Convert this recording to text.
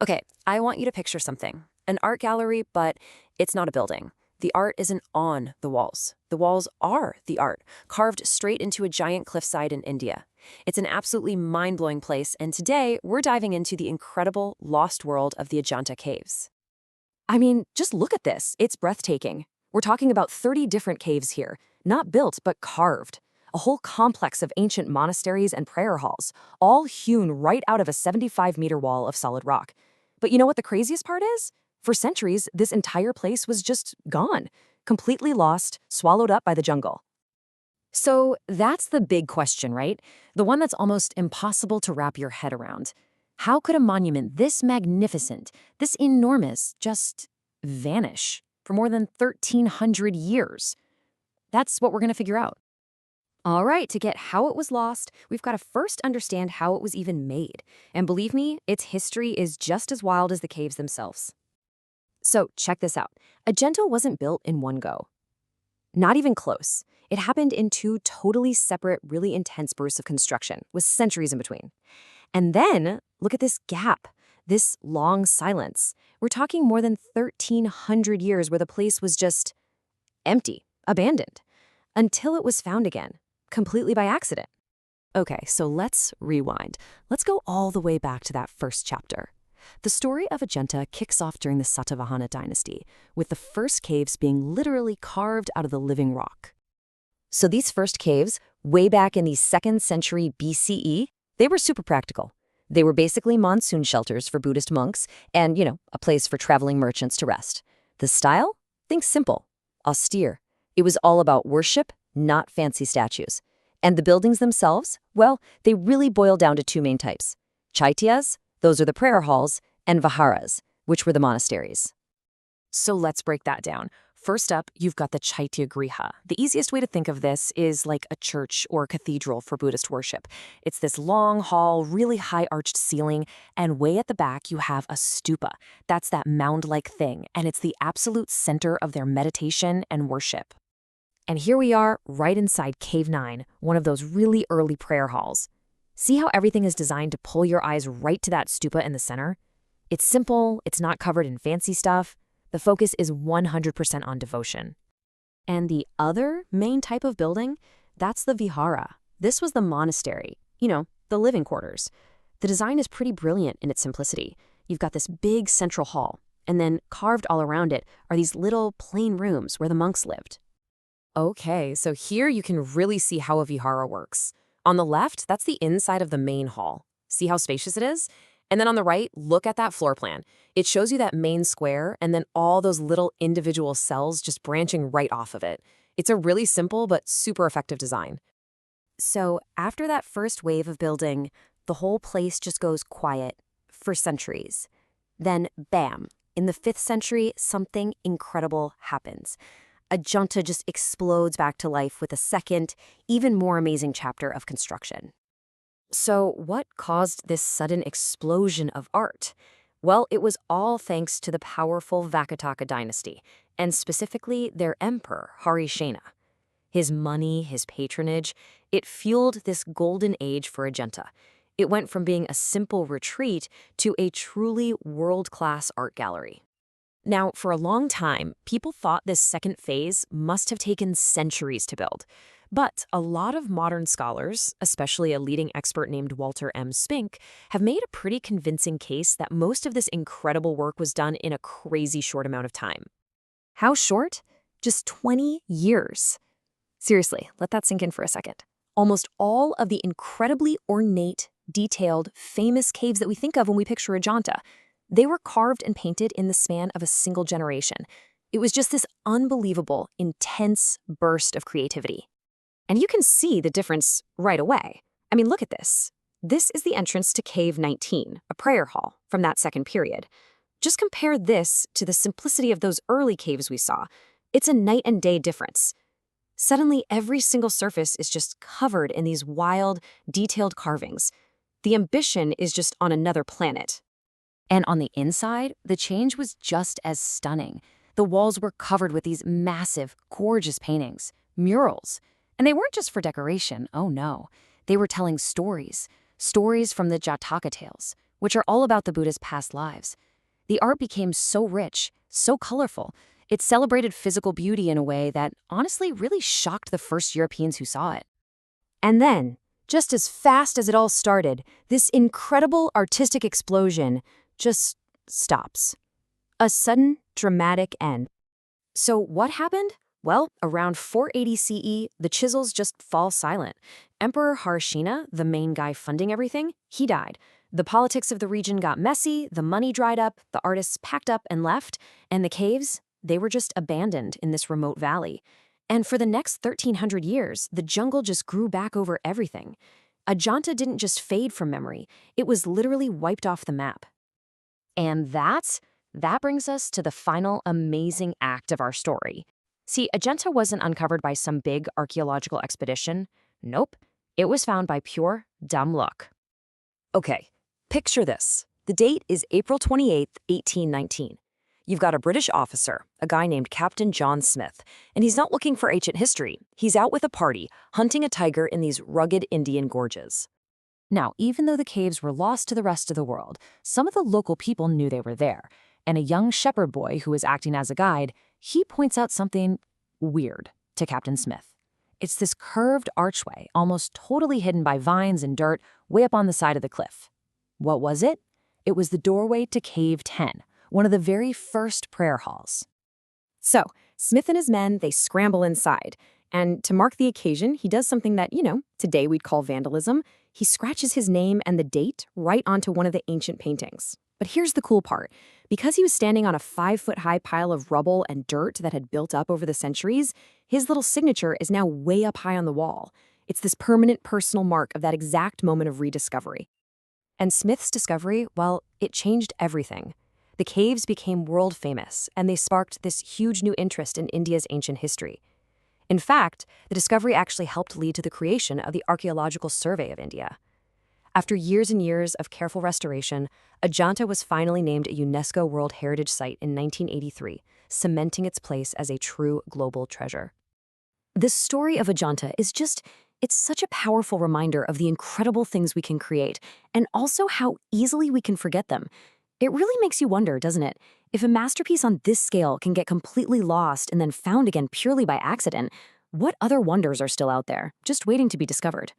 Okay, I want you to picture something. An art gallery, but it's not a building. The art isn't on the walls. The walls are the art, carved straight into a giant cliffside in India. It's an absolutely mind-blowing place, and today we're diving into the incredible lost world of the Ajanta Caves. I mean, just look at this. It's breathtaking. We're talking about 30 different caves here, not built, but carved. A whole complex of ancient monasteries and prayer halls, all hewn right out of a 75-meter wall of solid rock. But you know what the craziest part is? For centuries, this entire place was just gone, completely lost, swallowed up by the jungle. So that's the big question, right? The one that's almost impossible to wrap your head around. How could a monument this magnificent, this enormous, just vanish for more than 1,300 years? That's what we're going to figure out. All right, to get how it was lost, we've got to first understand how it was even made. And believe me, its history is just as wild as the caves themselves. So check this out. Ajanta wasn't built in one go. Not even close. It happened in two totally separate, really intense bursts of construction, with centuries in between. And then, look at this gap, this long silence. We're talking more than 1,300 years where the place was just empty, abandoned, until it was found again, completely by accident. Okay, so let's rewind. Let's go all the way back to that first chapter. The story of Ajanta kicks off during the Satavahana dynasty, with the first caves being literally carved out of the living rock. So these first caves, way back in the 2nd century BCE, they were super practical. They were basically monsoon shelters for Buddhist monks and, a place for traveling merchants to rest. The style? Think simple, austere. It was all about worship, not fancy statues. And the buildings themselves? Well, they really boil down to two main types. Chaityas, those are the prayer halls, and viharas, which were the monasteries. So let's break that down. First up, you've got the Chaitya Griha. The easiest way to think of this is like a church or a cathedral for Buddhist worship. It's this long hall, really high arched ceiling, and way at the back you have a stupa. That's that mound-like thing, and it's the absolute center of their meditation and worship. And here we are, right inside Cave 9, one of those really early prayer halls. See how everything is designed to pull your eyes right to that stupa in the center? It's simple, it's not covered in fancy stuff. The focus is 100% on devotion. And the other main type of building, that's the vihara. This was the monastery, the living quarters. The design is pretty brilliant in its simplicity. You've got this big central hall, and then carved all around it are these little plain rooms where the monks lived. Okay, so here you can really see how a vihara works. On the left, that's the inside of the main hall. See how spacious it is? And then on the right, look at that floor plan. It shows you that main square and then all those little individual cells just branching right off of it. It's a really simple but super effective design. So after that first wave of building, the whole place just goes quiet for centuries. Then, bam, in the 5th century, something incredible happens. Ajanta just explodes back to life with a second, even more amazing chapter of construction. So what caused this sudden explosion of art? Well, it was all thanks to the powerful Vakataka dynasty, and specifically their emperor, Harishena. His money, his patronage, it fueled this golden age for Ajanta. It went from being a simple retreat to a truly world-class art gallery. Now, for a long time, people thought this second phase must have taken centuries to build. But a lot of modern scholars, especially a leading expert named Walter M. Spink, have made a pretty convincing case that most of this incredible work was done in a crazy short amount of time. How short? Just 20 years. Seriously, let that sink in for a second. Almost all of the incredibly ornate, detailed, famous caves that we think of when we picture Ajanta, they were carved and painted in the span of a single generation. It was just this unbelievable, intense burst of creativity. And you can see the difference right away. I mean, look at this. This is the entrance to Cave 19, a prayer hall from that second period. Just compare this to the simplicity of those early caves we saw. It's a night and day difference. Suddenly, every single surface is just covered in these wild, detailed carvings. The ambition is just on another planet. And on the inside, the change was just as stunning. The walls were covered with these massive, gorgeous paintings, murals. And they weren't just for decoration, oh no. They were telling stories from the Jataka tales, which are all about the Buddha's past lives. The art became so rich, so colorful. It celebrated physical beauty in a way that honestly really shocked the first Europeans who saw it. And then, just as fast as it all started, this incredible artistic explosion just stops. A sudden, dramatic end. So what happened? Well, around 480 CE, the chisels just fall silent. Emperor Harishina, the main guy funding everything, he died. The politics of the region got messy, the money dried up, the artists packed up and left, and the caves, they were just abandoned in this remote valley. And for the next 1,300 years, the jungle just grew back over everything. Ajanta didn't just fade from memory, it was literally wiped off the map. And that brings us to the final amazing act of our story. See, Ajanta wasn't uncovered by some big archaeological expedition. Nope, it was found by pure, dumb luck. Okay, picture this. The date is April 28th, 1819. You've got a British officer, a guy named Captain John Smith, and he's not looking for ancient history. He's out with a party, hunting a tiger in these rugged Indian gorges. Now, even though the caves were lost to the rest of the world, some of the local people knew they were there, and a young shepherd boy who was acting as a guide, he points out something weird to Captain Smith. It's this curved archway, almost totally hidden by vines and dirt, way up on the side of the cliff. What was it? It was the doorway to Cave 10, one of the very first prayer halls. So, Smith and his men, they scramble inside, and to mark the occasion, he does something that, today we'd call vandalism. He scratches his name and the date right onto one of the ancient paintings. But here's the cool part. Because he was standing on a 5-foot-high pile of rubble and dirt that had built up over the centuries, his little signature is now way up high on the wall. It's this permanent personal mark of that exact moment of rediscovery. And Smith's discovery, well, it changed everything. The caves became world famous, and they sparked this huge new interest in India's ancient history. In fact, the discovery actually helped lead to the creation of the Archaeological Survey of India. After years and years of careful restoration, Ajanta was finally named a UNESCO World Heritage Site in 1983, cementing its place as a true global treasure. This story of Ajanta it's such a powerful reminder of the incredible things we can create, and also how easily we can forget them. It really makes you wonder, doesn't it? If a masterpiece on this scale can get completely lost and then found again purely by accident, what other wonders are still out there, just waiting to be discovered?